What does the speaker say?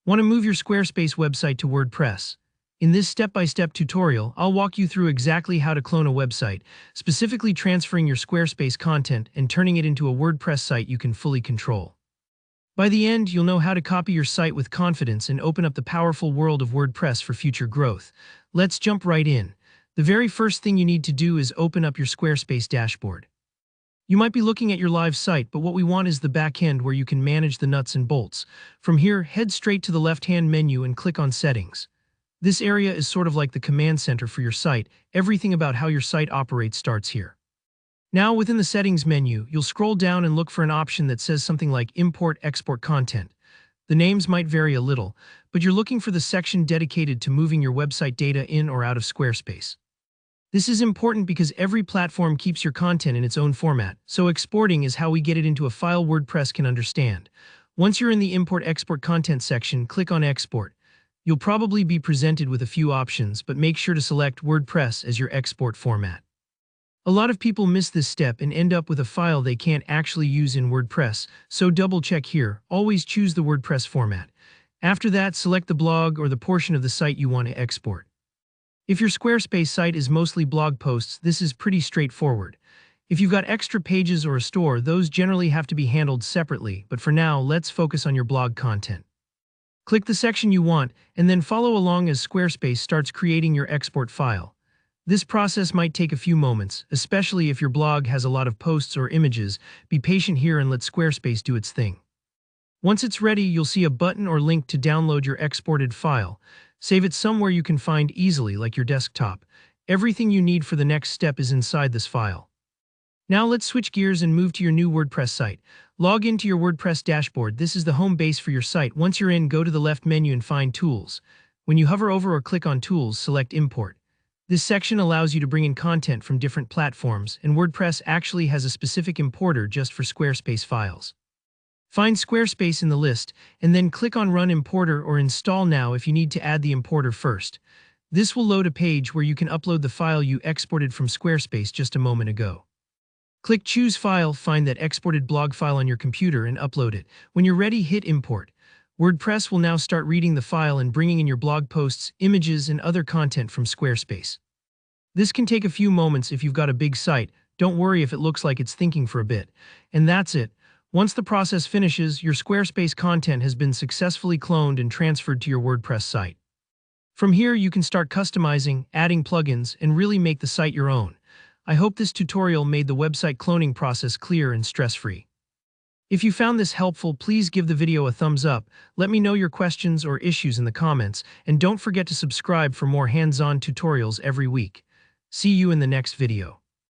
Want to move your Squarespace website to WordPress? In this step-by-step tutorial, I'll walk you through exactly how to clone a website, specifically transferring your Squarespace content and turning it into a WordPress site you can fully control. By the end, you'll know how to copy your site with confidence and open up the powerful world of WordPress for future growth. Let's jump right in. The very first thing you need to do is open up your Squarespace dashboard. You might be looking at your live site, but what we want is the back end where you can manage the nuts and bolts. From here, head straight to the left-hand menu and click on Settings. This area is sort of like the command center for your site. Everything about how your site operates starts here. Now, within the Settings menu, you'll scroll down and look for an option that says something like Import/Export Content. The names might vary a little, but you're looking for the section dedicated to moving your website data in or out of Squarespace. This is important because every platform keeps your content in its own format, so exporting is how we get it into a file WordPress can understand. Once you're in the Import/Export Content section, click on Export. You'll probably be presented with a few options, but make sure to select WordPress as your export format. A lot of people miss this step and end up with a file they can't actually use in WordPress, so double-check here. Always choose the WordPress format. After that, select the blog or the portion of the site you want to export. If your Squarespace site is mostly blog posts, this is pretty straightforward. If you've got extra pages or a store, those generally have to be handled separately, but for now, let's focus on your blog content. Click the section you want, and then follow along as Squarespace starts creating your export file. This process might take a few moments, especially if your blog has a lot of posts or images. Be patient here and let Squarespace do its thing. Once it's ready, you'll see a button or link to download your exported file. Save it somewhere you can find easily, like your desktop. Everything you need for the next step is inside this file. Now let's switch gears and move to your new WordPress site. Log into your WordPress dashboard. This is the home base for your site. Once you're in, go to the left menu and find Tools. When you hover over or click on Tools, select Import. This section allows you to bring in content from different platforms, and WordPress actually has a specific importer just for Squarespace files. Find Squarespace in the list, and then click on Run Importer or Install Now if you need to add the importer first. This will load a page where you can upload the file you exported from Squarespace just a moment ago. Click Choose File, find that exported blog file on your computer and upload it. When you're ready, hit Import. WordPress will now start reading the file and bringing in your blog posts, images, and other content from Squarespace. This can take a few moments if you've got a big site. Don't worry if it looks like it's thinking for a bit. And that's it. Once the process finishes, your Squarespace content has been successfully cloned and transferred to your WordPress site. From here, you can start customizing, adding plugins, and really make the site your own. I hope this tutorial made the website cloning process clear and stress-free. If you found this helpful, please give the video a thumbs up. Let me know your questions or issues in the comments, and don't forget to subscribe for more hands-on tutorials every week. See you in the next video.